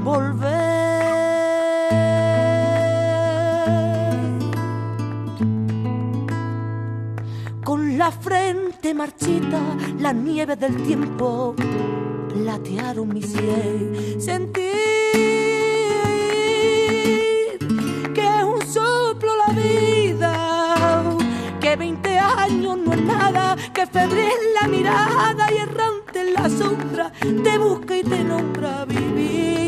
volver. Con la frente marchita, la nieve del tiempo platearon mi sien. Sentir que es un soplo la vida, que 20 años no es nada, que febril la mirada y errante en la sombra te busca y te nombra vivir.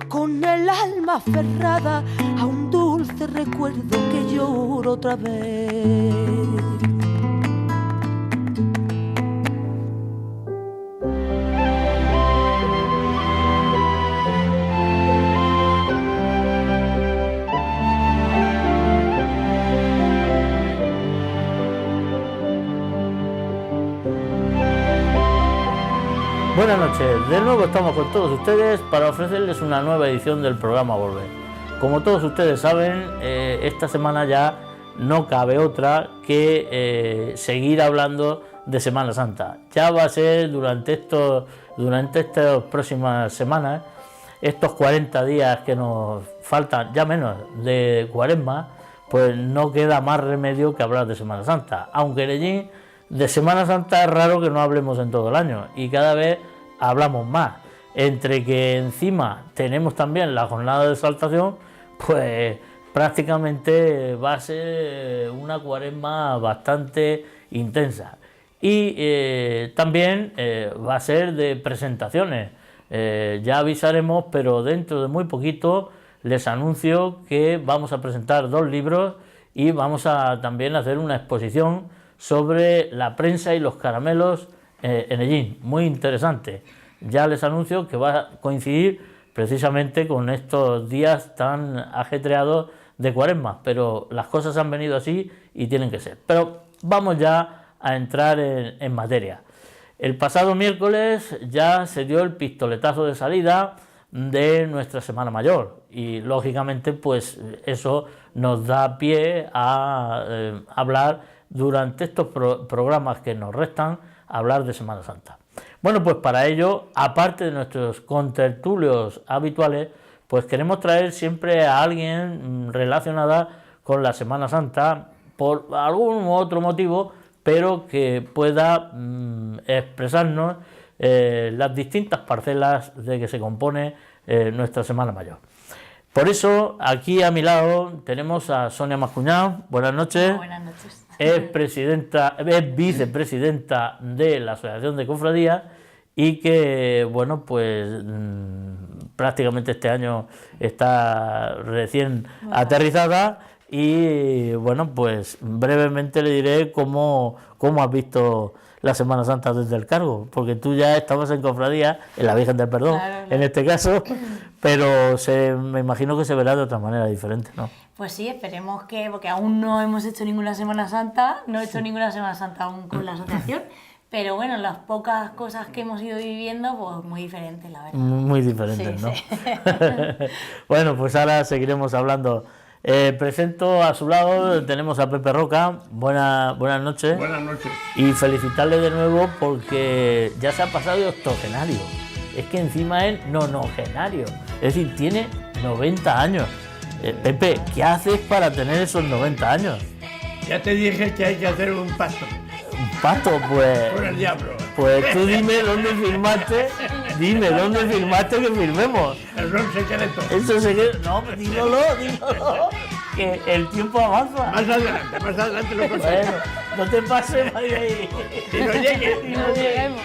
Con el alma aferrada a un dulce recuerdo que lloro otra vez. Buenas noches, de nuevo estamos con todos ustedes para ofrecerles una nueva edición del programa Volver. Como todos ustedes saben, esta semana ya no cabe otra que seguir hablando de Semana Santa. Ya va a ser durante estas próximas semanas, estos 40 días que nos faltan, ya menos, de Cuaresma, pues no queda más remedio que hablar de Semana Santa. Aunque allí de Semana Santa es raro que no hablemos en todo el año y cada vez hablamos más. Entre que encima tenemos también la jornada de exaltación, pues prácticamente va a ser una Cuaresma bastante intensa. Y también va a ser de presentaciones. Ya avisaremos, pero dentro de muy poquito les anuncio que vamos a presentar 2 libros y vamos a también hacer una exposición sobre la prensa y los caramelos en Ellín, muy interesante. Ya les anuncio que va a coincidir precisamente con estos días tan ajetreados de Cuaresma, pero las cosas han venido así y tienen que ser. Pero vamos ya a entrar en materia. El pasado miércoles ya se dio el pistoletazo de salida de nuestra Semana Mayor y lógicamente pues eso nos da pie a hablar durante estos programas que nos restan, hablar de Semana Santa. Bueno, pues para ello, aparte de nuestros contertulios habituales, pues queremos traer siempre a alguien relacionada con la Semana Santa por algún u otro motivo, pero que pueda expresarnos las distintas parcelas de que se compone nuestra Semana Mayor. Por eso, aquí a mi lado tenemos a Sonia Mascuñán. Buenas noches. Buenas noches. Es vicepresidenta de la Asociación de Cofradías y que, bueno, pues prácticamente este año está recién aterrizada y, bueno, pues brevemente le diré cómo has visto la Semana Santa desde el cargo, porque tú ya estabas en cofradía, en la Virgen del Perdón, claro. En este caso, pero me imagino que se verá de otra manera diferente, ¿no? Pues sí, esperemos que, porque aún no hemos hecho ninguna Semana Santa, no he hecho ninguna Semana Santa aún con la asociación, pero bueno, las pocas cosas que hemos ido viviendo, pues muy diferentes, la verdad. Muy diferentes, sí, ¿no? Sí. Bueno, pues ahora seguiremos hablando. Presento a su lado, tenemos a Pepe Roca. Buenas noches. Buenas noches. Y felicitarle de nuevo porque ya se ha pasado de octogenario. Es que encima es nonogenario. Es decir, tiene 90 años. Pepe, ¿qué haces para tener esos 90 años? Ya te dije que hay que hacer un pacto. ¿Un pacto? Pues... Con el diablo. Pues tú dime dónde firmaste que firmemos. El ron secreto. Eso secreto. No, pero dímelo. Que el tiempo avanza. Más adelante lo contaré. Bueno, no te pases, ahí. Y no llegue. Y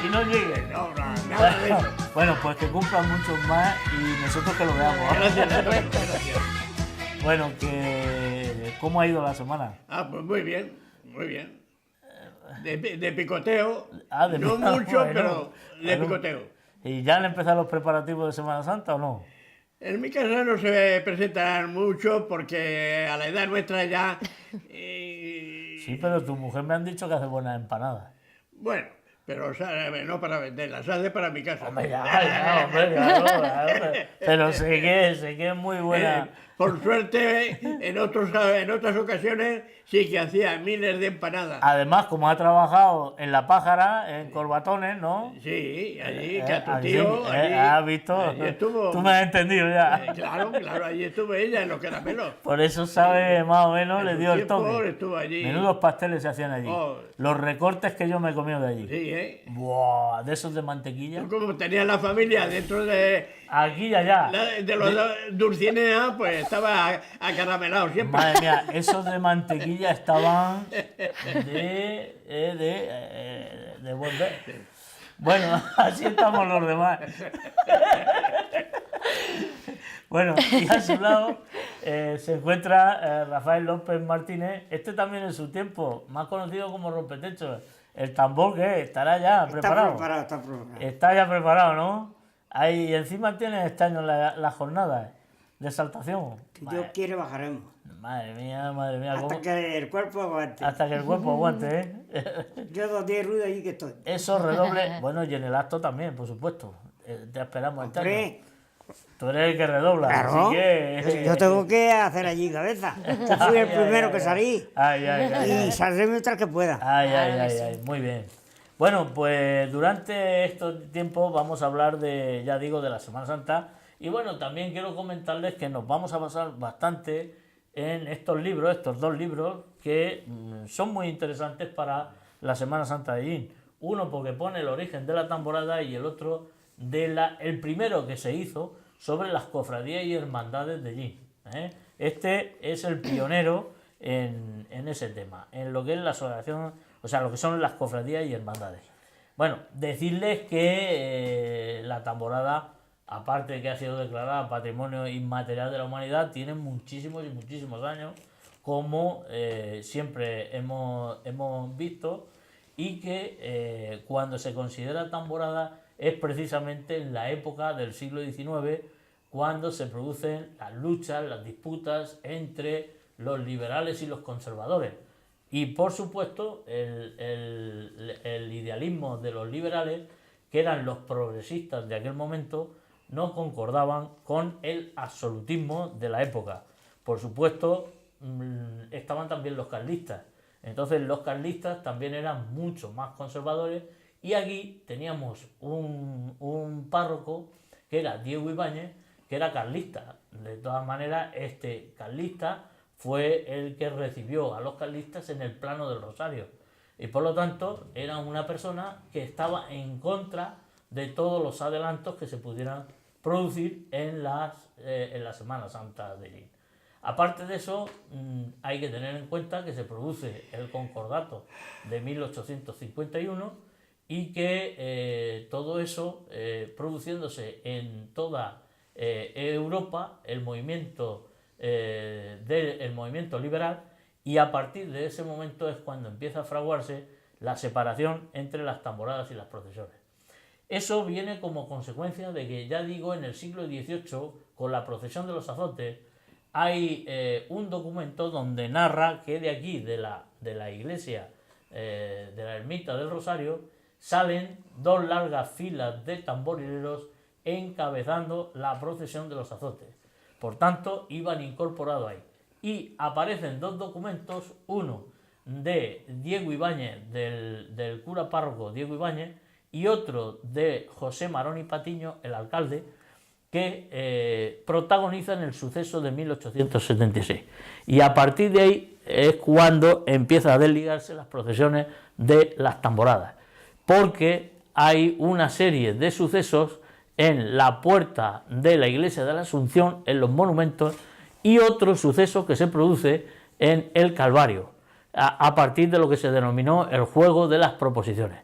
no llegue. No, nada de eso. Bueno, pues que cumplan muchos más y nosotros que lo veamos. Gracias. Bueno, ¿cómo ha ido la semana? Pues muy bien. De picoteo, de no mucho, bueno, pero de picoteo. ¿Y ya han empezado los preparativos de Semana Santa o no? En mi casa no se presentan mucho porque a la edad nuestra ya... Sí, pero tu mujer me han dicho que hace buenas empanadas. Bueno, pero no para venderlas, hace para mi casa. Hombre, hombre, claro. Pero sé que es muy buena. Por suerte, en otras ocasiones sí que hacía miles de empanadas. Además, como ha trabajado en La Pájara, en Corbatones, ¿no? Sí, allí, que a tu Allí, tío, allí, ¿has visto? allí estuvo. Tú me has entendido ya. Claro, allí estuvo ella en los caramelos. Por eso sabe más o menos, En le su dio el tiempo toque. estuvo allí. Menudos pasteles se hacían allí. Oh. Los recortes que yo me he comido de allí. Sí, Buah, de esos de mantequilla. Tú como tenías la familia dentro de Aquí y allá. de los Dulcinea, pues estaba acaramelado siempre. Madre mía, esos de mantequilla estaban de volver. Bueno, así estamos los demás. Bueno, y a su lado se encuentra Rafael López Martínez. Este también en su tiempo, más conocido como Rompetechos. El tambor, ¿qué? ¿Estará ya preparado? Está preparado. Está ya preparado, ¿no? Ahí, y encima tienes este año la jornada de exaltación. Si Dios quiere, bajaremos. Madre mía, Hasta ¿cómo? que el cuerpo aguante. Hasta que el cuerpo aguante, ¿eh? Yo 2 días ruido allí que estoy. Esos redobles, bueno, y en el acto también, por supuesto. Te esperamos este año. Hombre, Tú eres el que redobla, claro. así que... Yo tengo que hacer allí cabeza. Yo fui el primero que salí. Y saldré mientras que pueda. Ay, muy bien. Bueno, pues durante estos tiempos vamos a hablar de, ya digo, de la Semana Santa. Y bueno, también quiero comentarles que nos vamos a basar bastante en estos libros, estos 2 libros, que son muy interesantes para la Semana Santa de Allín. Uno porque pone el origen de la tamborada y el otro el primero que se hizo sobre las cofradías y hermandades de Allín. Este es el pionero en ese tema, en lo que es la asociación, o sea, lo que son las cofradías y hermandades. Bueno, decirles que la tamborada, aparte de que ha sido declarada Patrimonio Inmaterial de la Humanidad, tiene muchísimos y muchísimos años, como siempre hemos visto, y que cuando se considera tamborada es precisamente en la época del siglo XIX, cuando se producen las luchas, las disputas entre los liberales y los conservadores. Y por supuesto el idealismo de los liberales, que eran los progresistas de aquel momento, no concordaban con el absolutismo de la época. Por supuesto, estaban también los carlistas. Entonces los carlistas también eran mucho más conservadores, y aquí teníamos un párroco que era Diego Ibáñez, que era carlista. De todas maneras, este carlista fue el que recibió a los carlistas en el plano del Rosario, y por lo tanto era una persona que estaba en contra de todos los adelantos que se pudieran producir en la Semana Santa de Allín. Aparte de eso, hay que tener en cuenta que se produce el Concordato de 1851 y que todo eso, produciéndose en toda Europa, el movimiento liberal, y a partir de ese momento es cuando empieza a fraguarse la separación entre las tamboradas y las procesiones. Eso viene como consecuencia de que, ya digo, en el siglo XVIII, con la procesión de los azotes, hay un documento donde narra que de aquí, de la iglesia, de la ermita del Rosario, salen 2 largas filas de tamborileros encabezando la procesión de los azotes. Por tanto, iban incorporados ahí. Y aparecen 2 documentos, uno de Diego Ibáñez, del cura párroco Diego Ibáñez, y otro de José Maroni Patiño, el alcalde, que protagonizan el suceso de 1876. Y a partir de ahí es cuando empiezan a desligarse las procesiones de las tamboradas, porque hay una serie de sucesos en la puerta de la iglesia de la Asunción, en los monumentos, y otro suceso que se produce en el Calvario, a partir de lo que se denominó el juego de las proposiciones.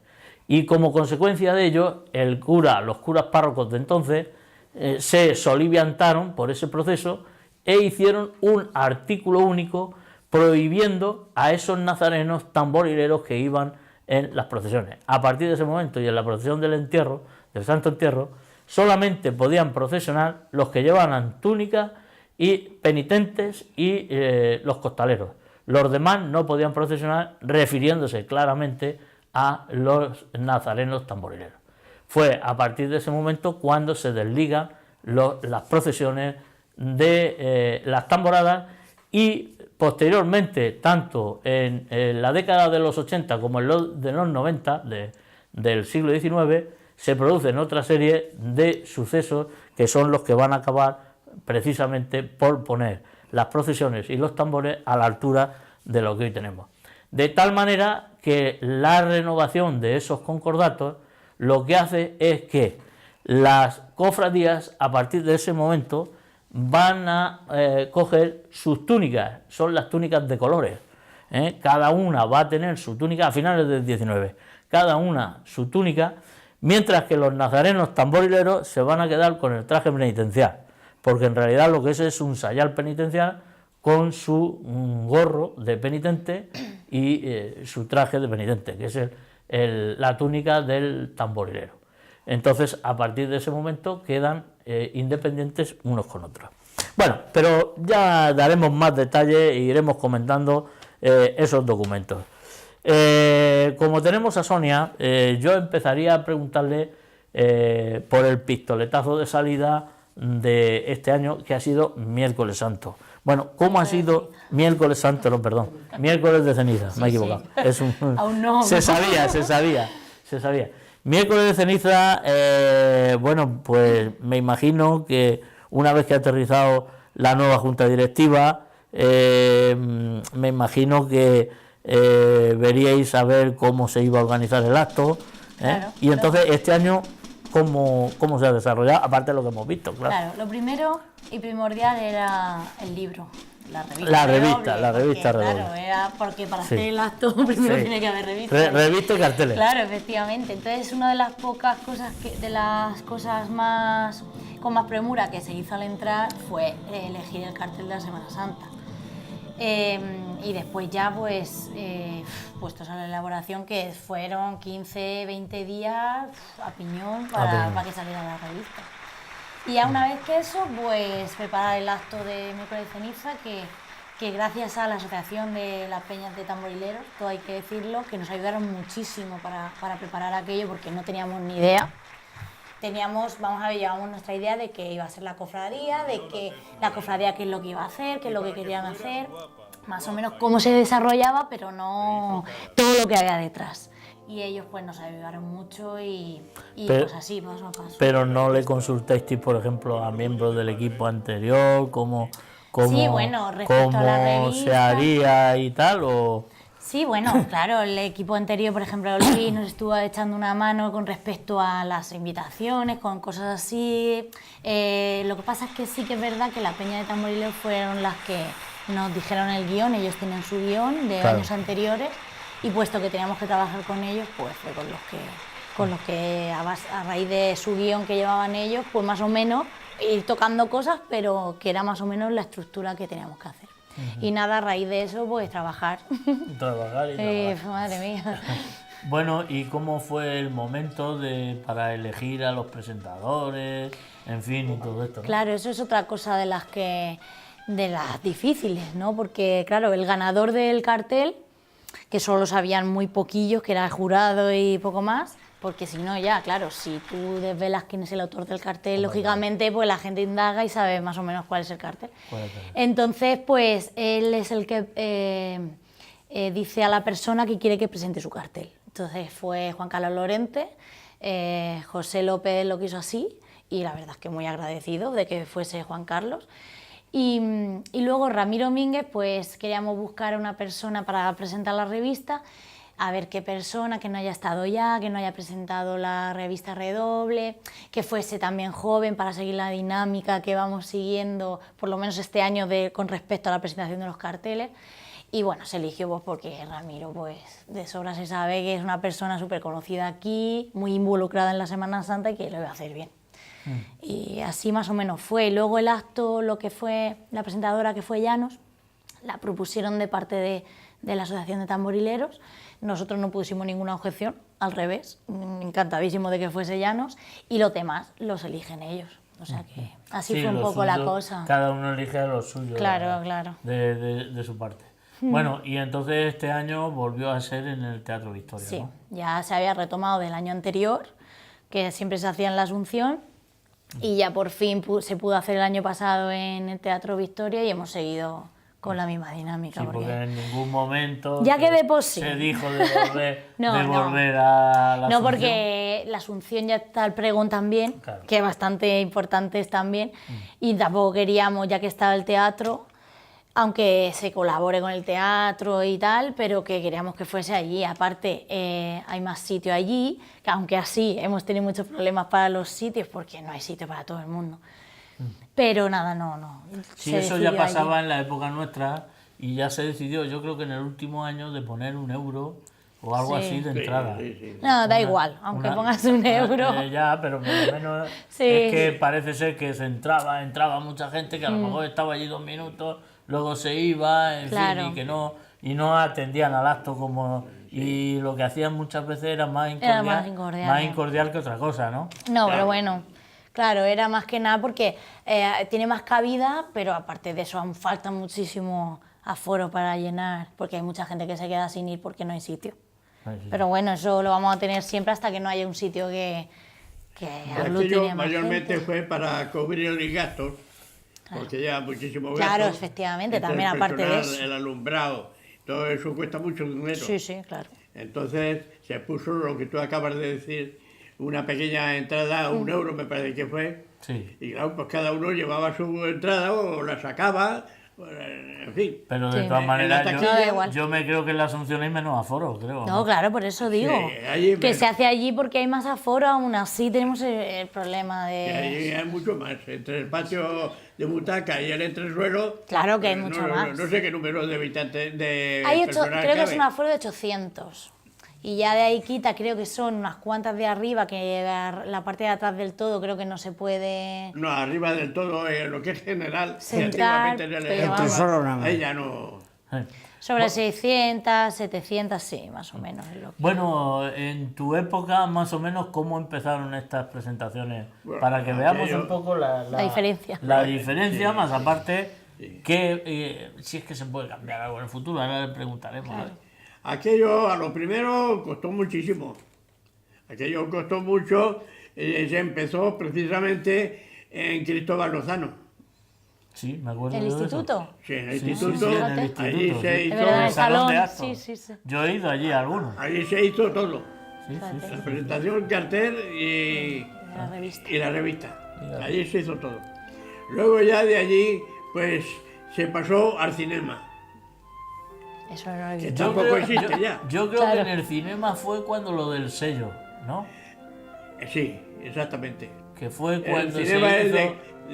Y como consecuencia de ello, los curas párrocos de entonces se soliviantaron por ese proceso e hicieron un artículo único prohibiendo a esos nazarenos tamborileros que iban en las procesiones. A partir de ese momento, y en la procesión del entierro, del Santo Entierro, solamente podían procesionar los que llevaban túnica y penitentes y los costaleros. Los demás no podían procesionar, refiriéndose claramente a los nazarenos tamborileros. Fue a partir de ese momento cuando se desligan las procesiones de las tamboradas, y posteriormente, tanto en la década de los 80 como en de los 90 del siglo XIX, se producen otra serie de sucesos que son los que van a acabar precisamente por poner las procesiones y los tambores a la altura de lo que hoy tenemos. De tal manera que la renovación de esos concordatos lo que hace es que las cofradías, a partir de ese momento, van a coger sus túnicas, son las túnicas de colores, cada una va a tener su túnica a finales del 19, cada una su túnica, mientras que los nazarenos tamborileros se van a quedar con el traje penitencial, porque en realidad lo que es un sayal penitencial con su gorro de penitente y su traje de penitente, que es la túnica del tamborilero. Entonces, a partir de ese momento quedan independientes unos con otros. Bueno, pero ya daremos más detalles e iremos comentando esos documentos. Como tenemos a Sonia, yo empezaría a preguntarle por el pistoletazo de salida de este año, que ha sido Miércoles Santo. Bueno, ¿cómo ha sido Miércoles Santo? No, perdón, Miércoles de Ceniza, me he equivocado. Es Aún no. Se sabía. Miércoles de Ceniza, bueno, pues me imagino que una vez que ha aterrizado la nueva junta directiva, me imagino que veríais a ver cómo se iba a organizar el acto, Claro, y entonces este año, ¿cómo se ha desarrollado? Aparte de lo que hemos visto, claro. Claro, lo primero y primordial era el libro, la revista Redoble. Claro, era porque para Sí. hacer el acto primero Sí. tiene que haber revista. Revista y carteles. Claro, efectivamente. Entonces, una de las pocas cosas, de las cosas más con más premura que se hizo al entrar fue elegir el cartel de la Semana Santa. Y después ya, pues, puestos a la elaboración, que fueron 15, 20 días a piñón para que saliera la revista. Y ya una vez que eso, pues preparar el acto de Miércoles de Ceniza, que gracias a la Asociación de las Peñas de Tamborileros, todo hay que decirlo, que nos ayudaron muchísimo para preparar aquello, porque no teníamos ni idea. Llevábamos nuestra idea de que iba a ser la cofradía, de que la cofradía qué es lo que iba a hacer, qué es lo que querían hacer, más o menos cómo se desarrollaba, pero no todo lo que había detrás. Y ellos pues nos ayudaron mucho y pues así, paso a paso. Pero no le consultasteis, por ejemplo, a miembros del equipo anterior, cómo Sí, bueno, respecto a la revista, se haría y tal, o... Sí, bueno, claro, el equipo anterior, por ejemplo, Luis nos estuvo echando una mano con respecto a las invitaciones, con cosas así. Lo que pasa es que sí que es verdad que la Peña de Tamborileros fueron las que nos dijeron el guión, ellos tenían su guión de Claro. años anteriores, y puesto que teníamos que trabajar con ellos, pues fue con los que a raíz de su guión que llevaban ellos, pues más o menos ir tocando cosas, pero que era más o menos la estructura que teníamos que hacer. Y nada, a raíz de eso, pues trabajar. Trabajar y trabajar. Madre mía. Bueno, ¿y cómo fue el momento para elegir a los presentadores, en fin, y todo esto, ¿no? Claro, eso es otra cosa de las difíciles, ¿no? Porque, claro, el ganador del cartel, que solo sabían muy poquillos, que era el jurado y poco más, porque si no, ya, claro, si tú desvelas quién es el autor del cartel, lógicamente, pues la gente indaga y sabe más o menos cuál es el cartel. Entonces, pues él es el que dice a la persona que quiere que presente su cartel. Entonces fue Juan Carlos Lorente, José López lo quiso así, y la verdad es que muy agradecido de que fuese Juan Carlos. Y luego Ramiro Mínguez, pues queríamos buscar a una persona para presentar la revista, a ver qué persona que no haya estado ya, que no haya presentado la revista Redoble, que fuese también joven para seguir la dinámica que vamos siguiendo, por lo menos este año, con respecto a la presentación de los carteles. Y bueno, se eligió pues porque Ramiro, pues de sobra se sabe que es una persona súper conocida aquí, muy involucrada en la Semana Santa y que lo iba a hacer bien. Y así más o menos fue. Luego el acto, lo que fue la presentadora, que fue Llanos, la propusieron de parte de la Asociación de Tamborileros. Nosotros no pusimos ninguna objeción, al revés, encantadísimo de que fuese Llanos, y los demás los eligen ellos. O sea que así Sí, fue un poco la cosa. Cada uno elige lo suyo. Claro, claro. De su parte. Bueno, y entonces este año volvió a ser en el Teatro Victoria, Sí, ¿no? ya se había retomado del año anterior, que siempre se hacía en la Asunción, y ya por fin se pudo hacer el año pasado en el Teatro Victoria y hemos seguido con la misma dinámica. Sí, porque en ningún momento ya que de por sí se dijo de volver, No, de no. volver a la No, Asunción. porque la Asunción ya está el pregón también, Claro. que es bastante importante es también, y tampoco queríamos, ya que estaba el teatro, aunque se colabore con el teatro y tal, pero que queríamos que fuese allí. Aparte, hay más sitio allí, que aunque así hemos tenido muchos problemas para los sitios, porque no hay sitio para todo el mundo. Pero nada, no. Sí, se eso ya decidió pasaba allí. en la época nuestra y ya se decidió, yo creo que en el último año, de poner 1 euro o algo Sí. así de Sí, entrada. sí, sí. No, da igual, aunque pongas 1 euro. Ya, pero por lo menos Sí. es que parece ser que se entraba mucha gente que a lo mejor estaba allí 2 minutos, luego se iba, en Claro. fin, y no atendían al acto como... Y lo que hacían muchas veces era más Era más incordial, más ¿no? incordial que otra cosa, ¿no? No, pero bueno, claro, era más que nada porque tiene más cabida, pero aparte de eso aún falta muchísimo aforo para llenar, porque hay mucha gente que se queda sin ir porque no hay sitio. Ay, sí. Pero bueno, eso lo vamos a tener siempre hasta que no haya un sitio que aglutine Aquello más mayormente gente. fue para cubrir los gastos, porque lleva muchísimos gastos. Claro, efectivamente, Entre también el aparte de personal, eso. el alumbrado, todo eso cuesta mucho dinero. Sí, sí, claro. Entonces se puso lo que tú acabas de decir, una pequeña entrada, 1 euro me parece que fue, Sí. y claro, pues cada uno llevaba su entrada o la sacaba, en fin. Pero de Sí. todas En maneras, la yo, taquilla- No, da igual. yo me creo que en la Asunción hay menos aforo, creo. No, claro, por eso digo. allí que me- se hace allí porque hay más aforo, aún así tenemos el problema Y de... ahí hay mucho más, entre el patio de butaca y el entresuelo. Claro que hay pues, mucho no, más. No sé qué número de habitantes, de Hay personal creo que es cabe. un aforo de 800. Y ya de ahí quita, creo que son unas cuantas de arriba, que la parte de atrás del todo creo que no se puede... No, arriba del todo, lo que es general, que Sentar, antiguamente se le pero llamaba, vamos. Solo nada más. ahí ya no... Sobre 600, 700, sí, más o menos. Es lo que- Bueno, en tu época, más o menos, ¿cómo empezaron estas presentaciones? Bueno, Para que veamos aquello- un poco la diferencia. La diferencia, más aparte, que si es que se puede cambiar algo en el futuro, ahora le preguntaremos. ¿eh? Aquello a lo primero costó muchísimo. Aquello costó mucho, se empezó precisamente en Cristóbal Lozano. Sí, me acuerdo ¿El de eso. instituto? Sí, en el Sí, instituto, sí, sí, en el allí instituto, se sí. hizo, Es verdad, el salón, de actos. sí, sí, sí. Yo he ido allí a algunos. allí se hizo todo. Sí, sí, sí. La presentación, el cartel La revista. y la revista. Allí se hizo todo. Luego ya de allí, pues se pasó al cinema, Eso no lo he que visto. tampoco existe ya. Yo creo Claro. que en el cinema fue cuando lo del sello, ¿no? Sí, exactamente. Que fue El cuando cinema se es hizo...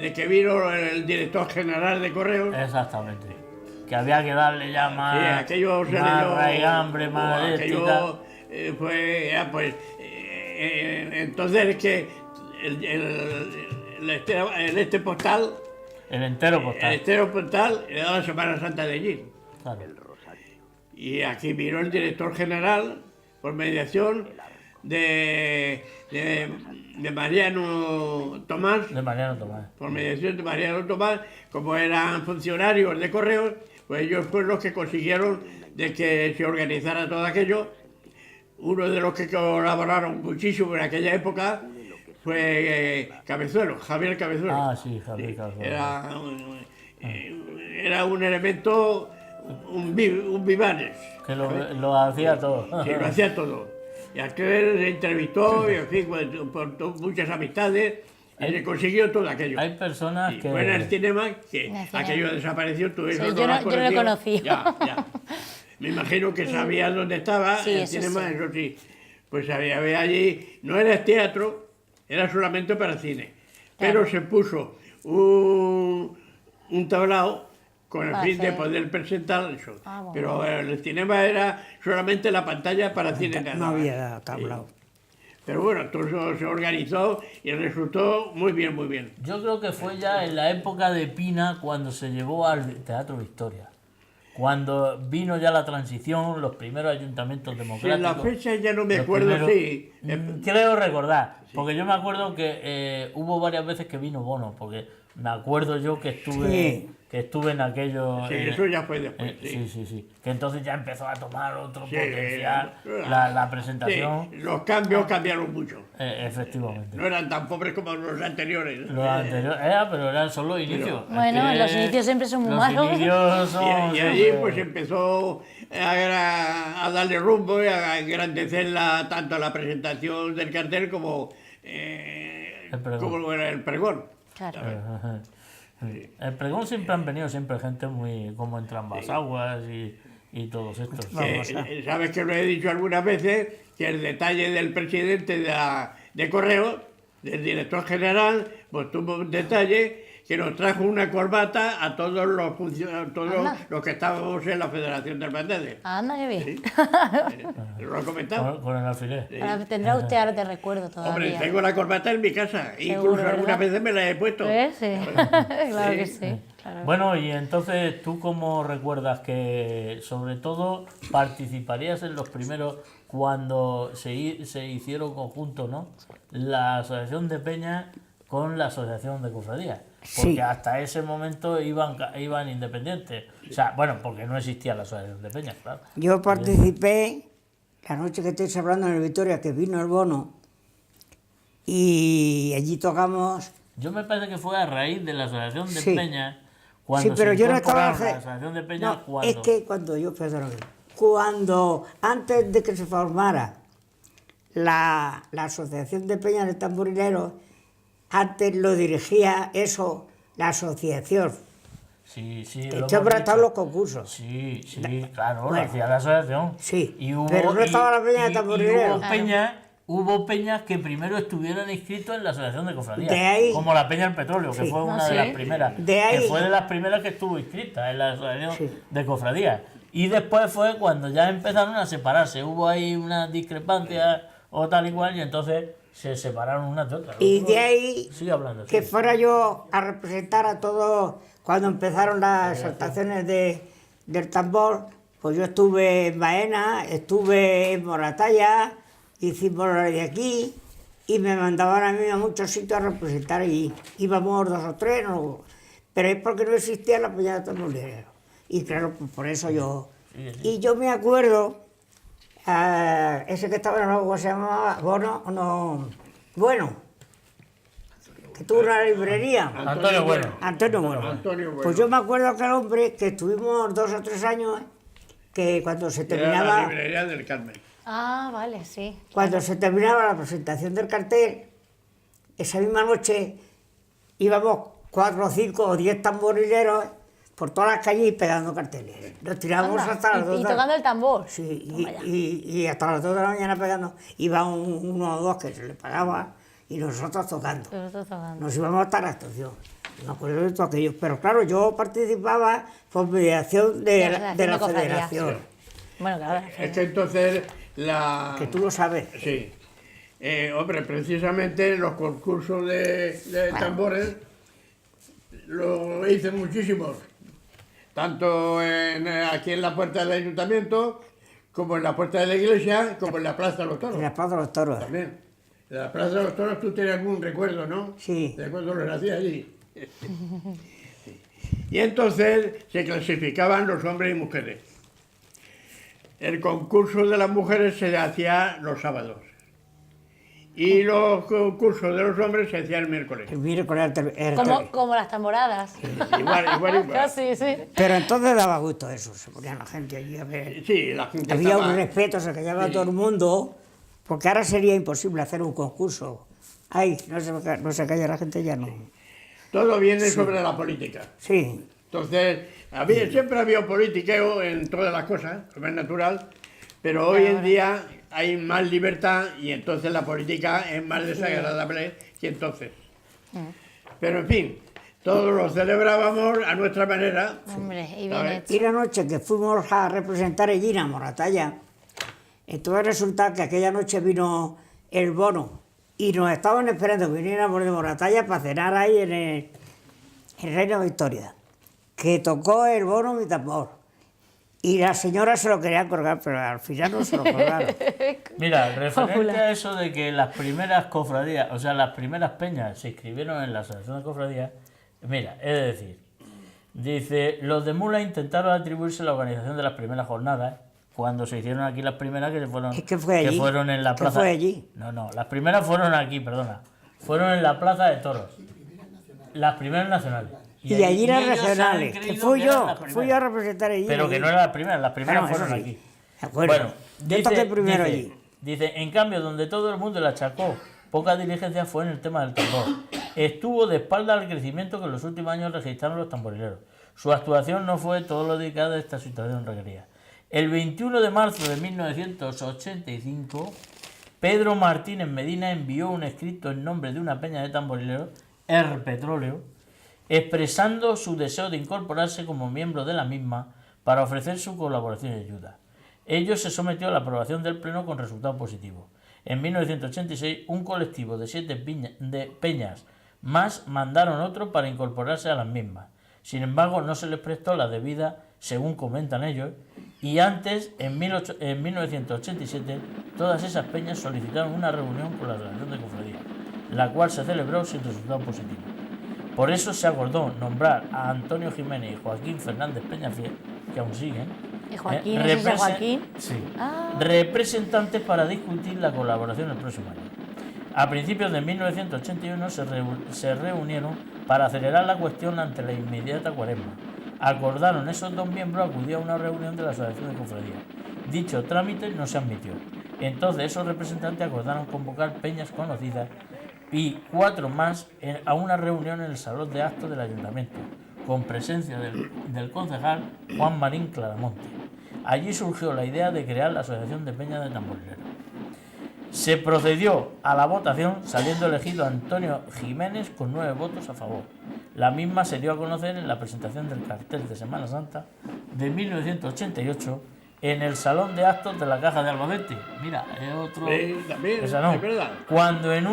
de que vino el director general de Correos. Exactamente. Que había que darle ya más, Sí, aquello se le más dio... raigambre, más aquello, ética. fue, ya, pues, entonces es que el este postal, El entero el postal. estero postal era la Semana Santa de allí. Claro. Y aquí vino el director general por mediación de Mariano Tomás, De Mariano Tomás. por mediación de Mariano Tomás, como eran funcionarios de Correos, pues ellos fueron los que consiguieron de que se organizara todo aquello. Uno de los que colaboraron muchísimo en aquella época fue Cabezuelo, Javier Cabezuelo. Ah, sí, Javier Cabezuelo. Era un elemento, un vivanes. Que lo hacía todo. Sí, lo hacía todo. Y aquel se entrevistó, y en fin, muchas amistades, y se consiguió todo aquello. Hay personas Y que... fue en el cinema que En el cinema. aquello desapareció, tú eso Sí, no yo lo has no lo he conocido. conocido. Ya. Me imagino que sabías dónde estaba Sí, el eso cinema, sí. eso sí. Pues había allí, no era teatro, era solamente para cine. Pero Claro. se puso un tablao con el Para fin de hacer- poder presentar eso. Ah, bueno. Pero el cinema era solamente la pantalla para cine. nada No más. había tablao. Pero bueno, todo eso se organizó y resultó muy bien, muy bien. Yo creo que fue ya en la época de Pina cuando se llevó al Teatro Victoria. Cuando vino ya la transición, los primeros ayuntamientos En democráticos. la fecha ya no me los acuerdo, primeros- sí. Creo recordar. Porque yo me acuerdo que hubo varias veces que vino Bono, porque me acuerdo yo que estuve en aquello... Sí, eso ya fue después. Sí. Que entonces ya empezó a tomar otro potencial la presentación. Sí, los cambios cambiaron mucho. Efectivamente. No eran tan pobres como los anteriores. Los anteriores, pero eran solo los inicios. Bueno, los inicios siempre son muy malos. Los inicios son... Y allí pues empezó a darle rumbo y a engrandecer tanto la presentación del cartel como era el pregón. Claro. Sí. El pregón siempre han venido gente muy como entre ambas aguas y todos estos. Sabes que lo he dicho algunas veces, que el detalle del presidente de Correo, del director general, pues tuvo un detalle que nos trajo una corbata a todos los que estábamos en la Federación del Bandede. Anda, qué bien. Sí. Lo he comentado. Con el alfiler. Sí. Ahora tendrá usted, ahora te recuerdo todavía. Hombre, tengo la corbata en mi casa. Seguro, Incluso algunas ¿verdad? veces me la he puesto. Sí, claro que sí. Claro. Bueno, y entonces, ¿tú cómo recuerdas que, sobre todo, participarías en los primeros cuando se hicieron conjuntos, ¿no? La Asociación de Peñas con la Asociación de Cofradías? Porque Sí. hasta ese momento iban independientes. O sea, bueno, porque no existía la Asociación de Peñas, claro. Yo participé la noche que estáis hablando en el Victoria, que vino el Bono, y allí tocamos... Yo me parece que fue a raíz de la Asociación de Sí. Peñas, cuando pero se yo no estaba... incorporaron a la Asociación de Peñas, No, cuando... es que cuando yo... Perdón, antes de que se formara la Asociación de Peñas de Tamborileros, antes lo dirigía eso, la asociación. Sí, Este lo hombre hemos ha estado en dicho. los concursos. Sí, claro, lo Bueno. hacía la asociación. Sí, Y hubo, pero no estaba la peña de tamborileros. Hubo peñas que primero estuvieran inscritos en la Asociación de Cofradías. De ahí- como la Peña del Petróleo, que Sí. fue una ¿Ah, de sí? las primeras. De ahí- Que fue de las primeras que estuvo inscrita en la Asociación Sí. de Cofradías. Y después fue cuando ya empezaron a separarse. Hubo ahí una discrepancia o tal y cual, y entonces se separaron unas de otras. Y de ahí Sigue hablando. que sí. fuera yo a representar a todos, cuando empezaron las exaltaciones del tambor, pues yo estuve en Baena, estuve en Moratalla, hicimos la de aquí, y me mandaban a mí a muchos sitios a representar allí. Íbamos 2 o 3, no, pero es porque no existía la peña de tamborileros. Y claro, pues por eso yo... Sí. Y yo me acuerdo, ese que estaba en el agua se llamaba Bono, no, Bueno, que tuvo una librería. Antonio Bueno. Antonio Bueno. Antonio Bueno. Pues yo me acuerdo que el hombre, que estuvimos 2 o 3 años, que cuando se Era la terminaba, librería del Carmen. Ah, vale, sí. la presentación del cartel, esa misma noche íbamos 4 o 5 o 10 tamborileros por todas las calles pegando carteles. Nos tirábamos Anda, hasta las 2 y tocando el tambor. Sí, Toma ya. y hasta las 2 de la mañana pegando. Iba uno o dos que se le pagaba y nosotros tocando. Nosotros tocando. Nos íbamos hasta la estación. Me acuerdo de todo aquello. Pero claro, yo participaba por mediación de la Cofradías. federación. Bueno, claro. Es que entonces Que tú lo sabes. Sí. Hombre, precisamente los concursos de tambores lo hice muchísimos. Tanto aquí en la puerta del ayuntamiento, como en la puerta de la iglesia, como en la Plaza de los Toros. En la Plaza de los Toros. También. En la Plaza de los Toros tú tienes algún recuerdo, ¿no? Sí. De cuando los hacía allí. Y entonces se clasificaban los hombres y mujeres. El concurso de las mujeres se hacía los sábados. Y los concursos de los hombres se hacían el miércoles. El miércoles era Como las tamboradas. Igual. Sí, sí. Pero entonces daba gusto eso, se ponía la gente allí a ver. Sí, la gente Había estaba- un respeto, se callaba Sí. todo el mundo, porque ahora sería imposible hacer un concurso. Ay, no se calla la gente ya no. Todo viene sobre la política. Sí, Entonces, siempre había politiqueo en todas las cosas, como es natural, pero hoy en día hay más libertad y entonces la política es más desagradable que entonces. Pero en fin, todos lo celebrábamos a nuestra manera. Hombre, y bien ¿sabes? hecho. y la noche que fuimos a representar allí en Moratalla, entonces resulta que aquella noche vino el Bono y nos estaban esperando que viniéramos de Moratalla para cenar ahí en el Reina Victoria, que tocó el Bono mi tambor. Y la señora se lo quería colgar, pero al final no se lo colgaron. Mira, referente a eso de que las primeras cofradías, o sea, las primeras peñas se inscribieron en la asociación de cofradías, mira, es decir, dice, los de Mula intentaron atribuirse la organización de las primeras jornadas, cuando se hicieron aquí las primeras que fueron, Es que fue allí. que fueron en la Que plaza. fue allí. No, las primeras fueron aquí, perdona, fueron en la plaza de toros, las primeras nacionales. Y allí las ellos se han regionales, que creído fui que eran yo, las fui primeras. yo a representar allí. Pero que allí. no eran las primeras Bueno, fueron eso sí. aquí. De acuerdo. Bueno, Yo toqué primero dice, allí. dice, en cambio, donde todo el mundo le achacó poca diligencia fue en el tema del tambor. Estuvo de espalda al crecimiento que en los últimos años registraron los tamborileros. Su actuación no fue todo lo dedicada a esta situación requerida. El 21 de marzo de 1985, Pedro Martínez Medina envió un escrito en nombre de una peña de tamborileros, El Petróleo, expresando su deseo de incorporarse como miembro de la misma para ofrecer su colaboración y ayuda. Ello se sometió a la aprobación del Pleno con resultado positivo. En 1986, un colectivo de 7 peñas más mandaron otro para incorporarse a las mismas. Sin embargo, no se les prestó la debida, según comentan ellos, y antes, en 1987, todas esas peñas solicitaron una reunión con la Asociación de Cofradías, la cual se celebró sin resultado positivo. Por eso se acordó nombrar a Antonio Jiménez y Joaquín Fernández Peñafiel, que aún siguen, ¿Y Joaquín es ese Joaquín? sí, Ah. representantes para discutir la colaboración el próximo año. A principios de 1981 se reunieron para acelerar la cuestión ante la inmediata cuaresma. Acordaron esos dos miembros acudir a una reunión de la Asociación de Cofradías. Dicho trámite no se admitió. Entonces esos representantes acordaron convocar peñas conocidas y 4 más a una reunión en el Salón de Actos del Ayuntamiento, con presencia del concejal Juan Marín Claramonte. Allí surgió la idea de crear la Asociación de Peñas de Tamborileros. Se procedió a la votación, saliendo elegido Antonio Jiménez con 9 votos a favor. La misma se dio a conocer en la presentación del cartel de Semana Santa de 1988 en el Salón de Actos de la Caja de Albacete. Mira, es otro... Sí, también, Esa no. es verdad. Cuando en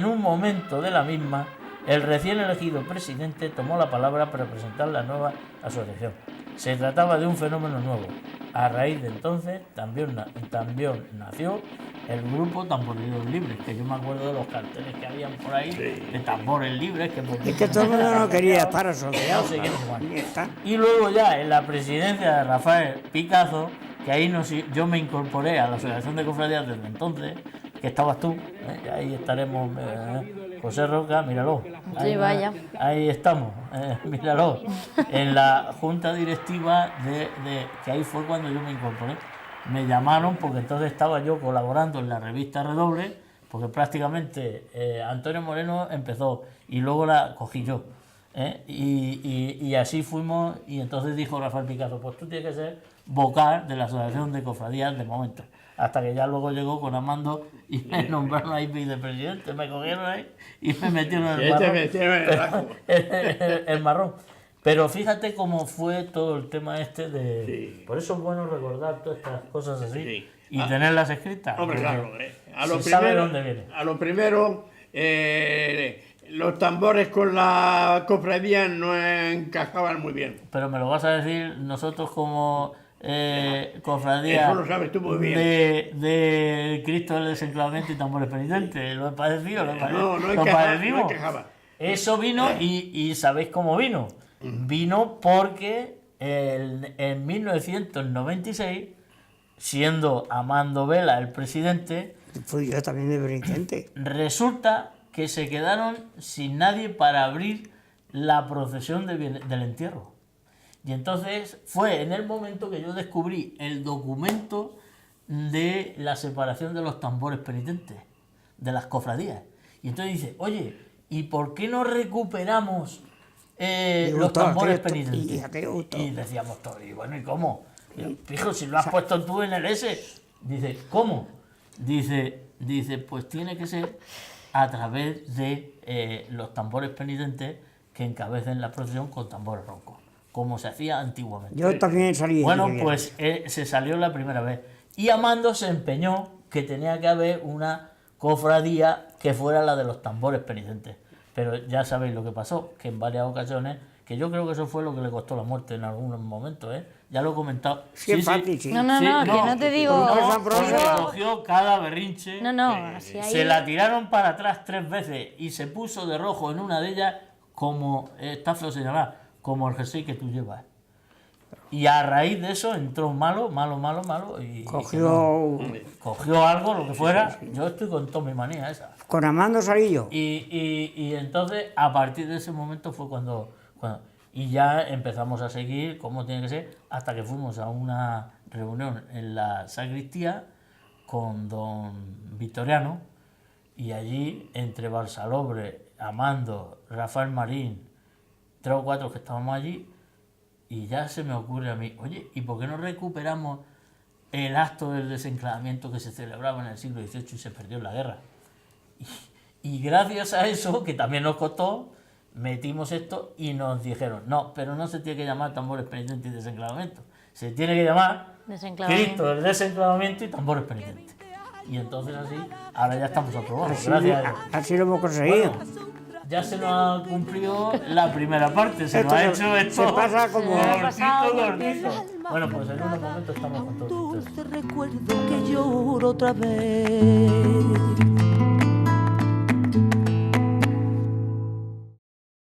un momento de la misma, el recién elegido presidente tomó la palabra para presentar la nueva asociación. Se trataba de un fenómeno nuevo. A raíz de entonces también nació el grupo Tamborileros Libres, que yo me acuerdo de los carteles que habían por ahí, de tambores libres. Es que todo el mundo no quería estar asociado. No sé qué, no sé cuánto. Ni está. Y luego ya en la presidencia de Rafael Picazo, que ahí yo me incorporé a la Asociación de Cofradías desde entonces, que estabas tú, y ahí estaremos, José Roca, míralo. Ahí, Sí, vaya. Ahí estamos, míralo. En la junta directiva que ahí fue cuando yo me incorporé. Me llamaron porque entonces estaba yo colaborando en la revista Redoble, porque prácticamente Antonio Moreno empezó y luego la cogí yo. Y así fuimos, y entonces dijo Rafael Picazo, pues tú tienes que ser vocal de la Asociación de Cofradías de momento. Hasta que ya luego llegó con Amando y me nombraron ahí vicepresidente, me cogieron ahí y me metieron en el marrón. El marrón. Pero fíjate cómo fue todo el tema este de... Sí. Por eso es bueno recordar todas estas cosas así Sí. y tenerlas escritas. Hombre, porque claro. se sabe dónde viene. A lo primero, los tambores con la cofradía no encajaban muy bien. Pero me lo vas a decir nosotros como cofradía Eso lo sabes tú muy bien. de Cristo del Desenclavamiento y Tambores Penitentes. ¿Lo he padecido? ¿Lo No lo encajaba, padecimos? no encajaba. Eso vino y ¿sabéis cómo vino? Vino porque en 1996, siendo Amando Vela el presidente, Fui yo también de presidente. resulta que se quedaron sin nadie para abrir la procesión del entierro. Y entonces fue en el momento que yo descubrí el documento de la separación de los tambores penitentes, de las cofradías. Y entonces dice, oye, ¿y por qué no recuperamos los gustó, tambores aquello, penitentes? y aquello gustó. Y decíamos todos, y bueno, ¿y cómo? Fijo, si lo has puesto tú en el S. Dice, ¿cómo? Dice, pues tiene que ser a través de los tambores penitentes que encabecen la procesión con tambores roncos, como se hacía antiguamente. Yo también salí. Bueno, de pues se salió la primera vez. Y Amando se empeñó que tenía que haber una cofradía que fuera la de los tambores penitentes. pero ya sabéis lo que pasó, que en varias ocasiones, que yo creo que eso fue lo que le costó la muerte en algunos momentos, ¿eh? Ya lo he comentado. Sí, es fácil, sí. No, que no te digo... Porque cogió cada berrinche, así ahí... se la tiraron para atrás 3 veces y se puso de rojo en una de ellas como, está feo señalar, como el jersey que tú llevas. Y a raíz de eso entró malo y cogió algo, lo que fuera. Yo estoy con toda mi manía esa. Con Armando Sarillo. Y entonces, a partir de ese momento fue cuando... Y ya empezamos a seguir, como tiene que ser, hasta que fuimos a una reunión en la sacristía con don Victoriano, y allí, entre Balsalobre, Amando, Rafael Marín, 3 o 4 que estábamos allí, y ya se me ocurre a mí, oye, ¿y por qué no recuperamos el acto del desenclavamiento que se celebraba en el siglo XVIII y se perdió en la guerra? Y gracias a eso, que también nos costó, metimos esto y nos dijeron, no, pero no se tiene que llamar tambores penitentes y desenclavamiento, se tiene que llamar Cristo del desenclavamiento y tambores penitentes. Y entonces así, ahora ya estamos aprobados, gracias a Dios. Así lo hemos conseguido. Bueno, ya se nos ha cumplido la primera parte, se nos ha hecho esto. Se pasa como cortito. Bueno, pues en unos momentos estamos con todos ustedes. Dulce recuerdo que lloro otra vez.